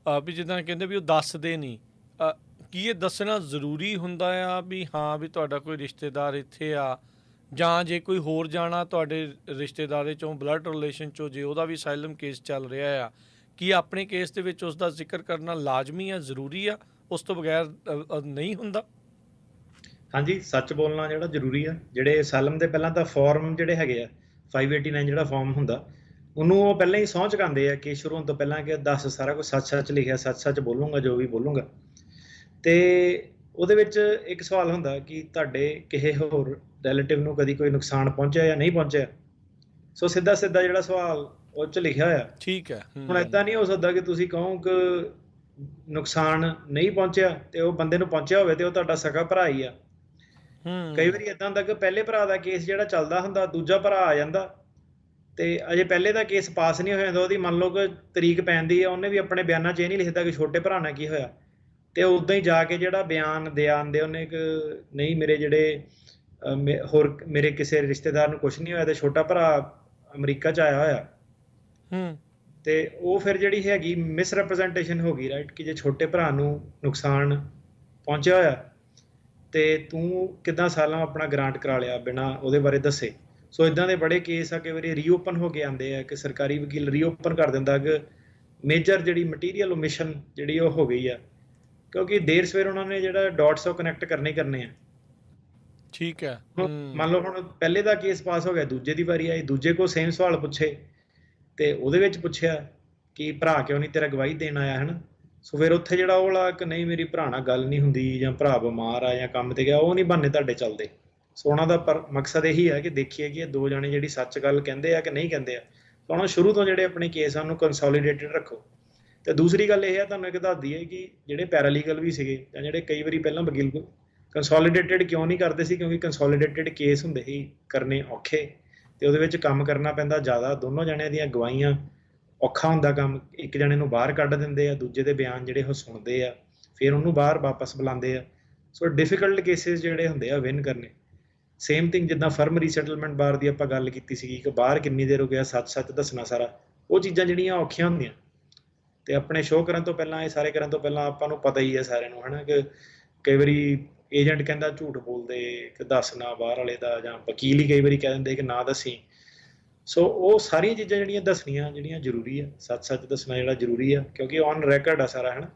ਵੀ ਜਿੱਦਾਂ ਕਹਿੰਦੇ ਵੀ ਉਹ ਦੱਸਦੇ ਨਹੀਂ। ਕੀ ਇਹ ਦੱਸਣਾ ਜ਼ਰੂਰੀ ਹੁੰਦਾ ਆ ਵੀ ਹਾਂ ਵੀ ਤੁਹਾਡਾ ਕੋਈ ਰਿਸ਼ਤੇਦਾਰ ਇੱਥੇ ਆ, ਜਾਂ ਜੇ ਕੋਈ ਹੋਰ ਜਾਣਾ ਤੁਹਾਡੇ ਰਿਸ਼ਤੇਦਾਰੇ 'ਚੋਂ ਬਲੱਡ ਰਿਲੇਸ਼ਨ 'ਚੋਂ, ਜੇ ਉਹਦਾ ਵੀ ਅਸਾਈਲਮ ਕੇਸ ਚੱਲ ਰਿਹਾ ਆ, ਕੀ ਆਪਣੇ ਕੇਸ ਦੇ ਵਿੱਚ ਉਸ ਦਾ ਜ਼ਿਕਰ ਕਰਨਾ ਲਾਜ਼ਮੀ ਆ, ਜ਼ਰੂਰੀ ਆ, ਉਸ ਤੋਂ ਬਗੈਰ ਨਹੀਂ ਹੁੰਦਾ? ਹਾਂਜੀ, ਸੱਚ ਬੋਲਣਾ ਜਿਹੜਾ ਜ਼ਰੂਰੀ ਆ। ਜਿਹੜੇ ਅਸਾਲਮ ਦੇ ਪਹਿਲਾਂ ਤਾਂ ਫਾਰਮ ਜਿਹੜੇ ਹੈਗੇ ਆ, 589 ਜਿਹੜਾ ਫਾਰਮ ਹੁੰਦਾ, ਉਹਨੂੰ ਉਹ ਪਹਿਲਾਂ ਹੀ ਸਹੁੰ ਚੁਕਾਉਂਦੇ ਆ ਕਿ ਸ਼ੁਰੂ ਹੋਣ ਤੋਂ ਪਹਿਲਾਂ ਕਿ ਦੱਸ ਸਾਰਾ ਕੁਝ ਸੱਚ-ਸੱਚ ਲਿਖਿਆ, ਸੱਚ-ਸੱਚ ਬੋਲੂੰਗਾ ਜੋ ਵੀ ਬੋਲੂੰਗਾ। ਤੇ ਉਹਦੇ ਵਿੱਚ ਇੱਕ ਸਵਾਲ ਹੁੰਦਾ ਕਿ ਤੁਹਾਡੇ ਕਿਸੇ ਹੋਰ ਰਿਲੇਟਿਵ ਨੂੰ ਕਦੀ ਕੋਈ ਨੁਕਸਾਨ ਪਹੁੰਚਿਆ ਜਾਂ ਨਹੀਂ ਪਹੁੰਚਿਆ। ਸੋ ਸਿੱਧਾ-ਸਿੱਧਾ ਜਿਹੜਾ ਸਵਾਲ ਉਹ 'ਚ ਲਿਖਿਆ ਹੋਇਆ। ਠੀਕ ਹੈ। ਹੁਣ ਏਦਾਂ ਨਹੀਂ ਹੋ ਸਕਦਾ ਕਿ ਤੁਸੀਂ ਕਹੋ ਕਿ ਨੁਕਸਾਨ ਨਹੀਂ ਪਹੁੰਚਿਆ ਤੇ ਉਹ ਬੰਦੇ ਨੂੰ ਪਹੁੰਚਿਆ ਹੋਵੇ ਤੇ ਉਹ ਤੁਹਾਡਾ ਸਕਾ ਭਰਾ ਹੀ ਆ। ਕਈ ਵਾਰੀ ਏਦਾਂ ਹੁੰਦਾ ਕਿ ਪਹਿਲੇ ਭਰਾ ਦਾ ਕੇਸ ਜਿਹੜਾ ਚੱਲਦਾ ਹੁੰਦਾ, ਦੂਜਾ ਭਰਾ ਆ ਜਾਂਦਾ ਤੇ ਅਜੇ ਪਹਿਲੇ ਦਾ ਕੇਸ ਪਾਸ ਨਹੀਂ ਹੋਇਆ ਹੁੰਦਾ, ਉਹਦੀ ਮੰਨ ਲਓ ਕਿ ਤਰੀਕ ਪੈਂਦੀ ਆ, ਉਹਨੇ ਵੀ ਆਪਣੇ ਬਿਆਨਾਂ 'ਚ ਇਹ ਨਹੀਂ ਲਿਖਦਾ ਕਿ ਛੋਟੇ ਭਰਾ ਨਾਲ ਕੀ ਹੋਇਆ, ਤੇ ਉਦਾਂ ਹੀ ਜਾ ਕੇ ਜਿਹੜਾ ਬਿਆਨ ਦੇ ਆਂਦੇ ਉਹਨੇ ਕਿ ਨਹੀਂ ਮੇਰੇ ਜਿਹੜੇ ਹੋਰ ਮੇਰੇ ਕਿਸੇ ਰਿਸ਼ਤੇਦਾਰ ਨੂੰ ਕੁਝ ਨਹੀਂ ਹੋਇਆ ਤੇ ਛੋਟਾ ਭਰਾ ਅਮਰੀਕਾ 'ਚ ਆਇਆ ਹੋਇਆ। ਤੇ ਉਹ ਫਿਰ ਜਿਹੜੀ ਹੈਗੀ ਮਿਸ ਰਿਪਰੈਜ਼ੈਂਟੇਸ਼ਨ ਹੋ ਗਈ, ਰਾਈਟ, ਕਿ ਜੇ ਛੋਟੇ ਭਰਾ ਨੂੰ ਨੁਕਸਾਨ ਪਹੁੰਚਿਆ ਹੋਇਆ ਤੇ ਤੂੰ ਕਿੱਦਾਂ ਸਾਲਾਂ ਆਪਣਾ ਗ੍ਰਾਂਟ ਕਰਾ ਲਿਆ ਬਿਨਾਂ ਉਹਦੇ ਬਾਰੇ ਦੱਸੇ। ਸੋ ਇਦਾਂ ਦੇ ਬੜੇ ਕੇਸ ਆ, ਕਈ ਵਾਰੀ ਰੀਓਪਨ ਹੋ ਕੇ ਆਉਂਦੇ ਆ ਕਿ ਸਰਕਾਰੀ ਵਕੀਲ ਰੀਓਪਨ ਕਰ ਦਿੰਦਾ ਕਿ ਮੇਜਰ ਜਿਹੜੀ ਮਟੀਰੀਅਲ ਓਮਿਸ਼ਨ ਜਿਹੜੀ ਉਹ ਹੋ ਗਈ ਆ, ਕਿਉਂਕਿ ਦੇਰ ਸਵੇਰ ਉਹਨਾਂ ਨੇ ਜਿਹੜਾ ਡਾਟਸ ਉਹ ਕਨੈਕਟ ਕਰਨੇ ਆ। ਠੀਕ ਹੈ। ਮੰਨ ਲਓ ਹੁਣ ਪਹਿਲੇ ਦਾ ਕੇਸ ਪਾਸ ਹੋ ਗਿਆ, ਦੂਜੇ ਦੀ ਵਾਰੀ ਆਈ, ਦੂਜੇ ਕੋਲ ਸੇਮ ਸਵਾਲ ਪੁੱਛੇ ਤੇ ਉਹਦੇ ਵਿੱਚ ਪੁੱਛਿਆ ਕਿ ਭਰਾ ਕਿਉਂ ਨਹੀਂ ਤੇਰਾ ਗਵਾਹੀ ਦੇਣ ਆਇਆ, ਹੈ ਨਾ। ਸੋ ਫਿਰ ਉੱਥੇ ਜਿਹੜਾ ਉਹ ਵਾਲਾ ਕਿ ਨਹੀਂ ਮੇਰੀ ਭਰਾ ਨਾਲ ਗੱਲ ਨਹੀਂ ਹੁੰਦੀ ਜਾਂ ਭਰਾ ਬਿਮਾਰ ਆ ਜਾਂ ਕੰਮ ਤੇ ਗਿਆ, ਉਹ ਨਹੀਂ ਬਹਾਨੇ ਤੁਹਾਡੇ ਚੱਲਦੇ। ਸੋ ਉਹਨਾਂ ਦਾ ਮਕਸਦ ਇਹੀ ਹੈ ਕਿ ਦੇਖੀਏ ਕਿ ਇਹ ਦੋ ਜਾਣੇ ਜਿਹੜੀ ਸੱਚ ਗੱਲ ਕਹਿੰਦੇ ਆ ਕਿ ਨਹੀਂ ਕਹਿੰਦੇ ਆ। ਸੋ ਉਹਨਾਂ ਸ਼ੁਰੂ ਤੋਂ ਜਿਹੜੇ ਆਪਣੇ ਕੇਸ ਆ ਉਹਨੂੰ ਕੰਸੋਲੀਡੇਟਡ ਰੱਖੋ। ਤੇ ਦੂਸਰੀ ਗੱਲ ਇਹ ਹੈ, ਤੁਹਾਨੂੰ ਇੱਕ ਦੱਸ ਦਈਏ ਕਿ ਜਿਹੜੇ ਪੈਰਾਲੀਗਲ ਵੀ ਸੀਗੇ ਜਾਂ ਜਿਹੜੇ ਕਈ ਵਾਰੀ ਪਹਿਲਾਂ ਵਕੀਲ ਕੰਸੋਲੀਡੇਟਡ ਕਿਉਂ ਨਹੀਂ ਕਰਦੇ ਸੀ, ਕਿਉਂਕਿ ਕੰਸੋਲੀਡੇਟਡ ਕੇਸ ਹੁੰਦੇ ਸੀ ਕਰਨੇ ਔਖੇ ਤੇ ਉਹਦੇ ਵਿੱਚ ਕੰਮ ਕਰਨਾ ਪੈਂਦਾ ਜ਼ਿਆਦਾ, ਦੋਨੋਂ ਜਣਿਆਂ ਦੀਆਂ ਗਵਾਹੀਆਂ, ਔਖਾ ਹੁੰਦਾ ਕੰਮ। ਇੱਕ ਜਣੇ ਨੂੰ ਬਾਹਰ ਕੱਢ ਦਿੰਦੇ ਆ, ਦੂਜੇ ਦੇ ਬਿਆਨ ਜਿਹੜੇ ਉਹ ਸੁਣਦੇ ਆ, ਫਿਰ ਉਹਨੂੰ ਬਾਹਰ ਵਾਪਸ ਬੁਲਾਉਂਦੇ ਆ। ਸੋ ਡਿਫਿਕਲਟ ਕੇਸਿਸ ਜਿਹੜੇ ਹੁੰਦੇ ਆ ਵਿਨ ਕਰਨੇ। ਸੇਮ ਥਿੰਗ ਜਿੱਦਾਂ ਫਰਮ ਰੀਸੈਟਲਮੈਂਟ ਬਾਰ ਦੀ ਆਪਾਂ ਗੱਲ ਕੀਤੀ ਸੀਗੀ ਕਿ ਬਾਹਰ ਕਿੰਨੀ ਦੇਰ ਹੋ ਗਿਆ, ਸੱਚ-ਸੱਚ ਦੱਸਣਾ ਸਾਰਾ, ਉਹ ਚੀਜ਼ਾਂ ਜਿਹੜੀਆਂ ਔਖੀਆਂ ਹੁੰਦੀਆਂ। ਤੇ ਆਪਣੇ ਸ਼ੋਅ ਕਰਨ ਤੋਂ ਪਹਿਲਾਂ, ਇਹ ਸਾਰੇ ਕਰਨ ਤੋਂ ਪਹਿਲਾਂ ਆਪਾਂ ਨੂੰ ਪਤਾ ਹੀ ਹੈ ਸਾਰਿਆਂ ਨੂੰ, ਹੈ ਨਾ, ਕਿ ਕਈ ਵਾਰੀ ਏਜੰਟ ਕਹਿੰਦਾ ਝੂਠ ਬੋਲਦੇ ਕਿ ਦੱਸ ਨਾ ਬਾਹਰ ਵਾਲੇ ਦਾ, ਜਾਂ ਵਕੀਲ ਹੀ ਕਈ ਵਾਰੀ ਕਹਿ ਦਿੰਦੇ ਕਿ ਨਾ ਦੱਸੀ। ਸੋ ਉਹ ਸਾਰੀਆਂ ਚੀਜ਼ਾਂ ਜਿਹੜੀਆਂ ਦੱਸਣੀਆਂ ਜਿਹੜੀਆਂ ਜ਼ਰੂਰੀ ਆ, ਸੱਚ-ਸੱਚ ਦੱਸਣਾ ਜਿਹੜਾ ਜ਼ਰੂਰੀ ਆ, ਕਿਉਂਕਿ ਔਨ ਰੈਕਰਡ ਆ ਸਾਰਾ, ਹੈ ਨਾ।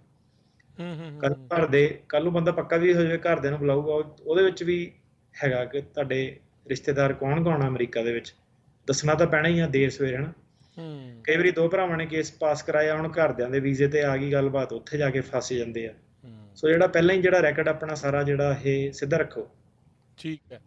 ਕੱਲ ਨੂੰ ਬੰਦਾ ਪੱਕਾ ਵੀ ਹੋ ਜਾਵੇ, ਘਰਦਿਆਂ ਨੂੰ ਬੁਲਾਊਗਾ, ਉਹਦੇ ਵਿੱਚ ਵੀ ਹੈਗਾ ਕਿ ਤੁਹਾਡੇ ਰਿਸ਼ਤੇਦਾਰ ਕੌਣ ਆ ਅਮਰੀਕਾ ਦੇ ਵਿੱਚ, ਦੱਸਣਾ ਤਾਂ ਪੈਣਾ ਹੀ ਆ ਦੇਰ ਸਵੇਰ, ਹੈ ਨਾ। ਕਈ ਵਾਰੀ ਦੋ ਭਰਾਵਾਂ ਨੇ ਕੇਸ ਪਾਸ ਕਰਾਇਆ, ਹੁਣ ਘਰਦਿਆਂ ਦੇ ਵੀਜ਼ੇ ਤੇ ਆ ਗਈ ਗੱਲਬਾਤ, ਉੱਥੇ ਜਾ ਕੇ ਫਸ ਜਾਂਦੇ ਆ। ਸੋ ਜਿਹੜਾ ਪਹਿਲਾਂ ਹੀ ਜਿਹੜਾ ਰੈਕਰਡ ਆਪਣਾ ਸਾਰਾ ਜਿਹੜਾ ਇਹ ਸਿੱਧਾ ਰੱਖੋ। ਠੀਕ ਹੈ।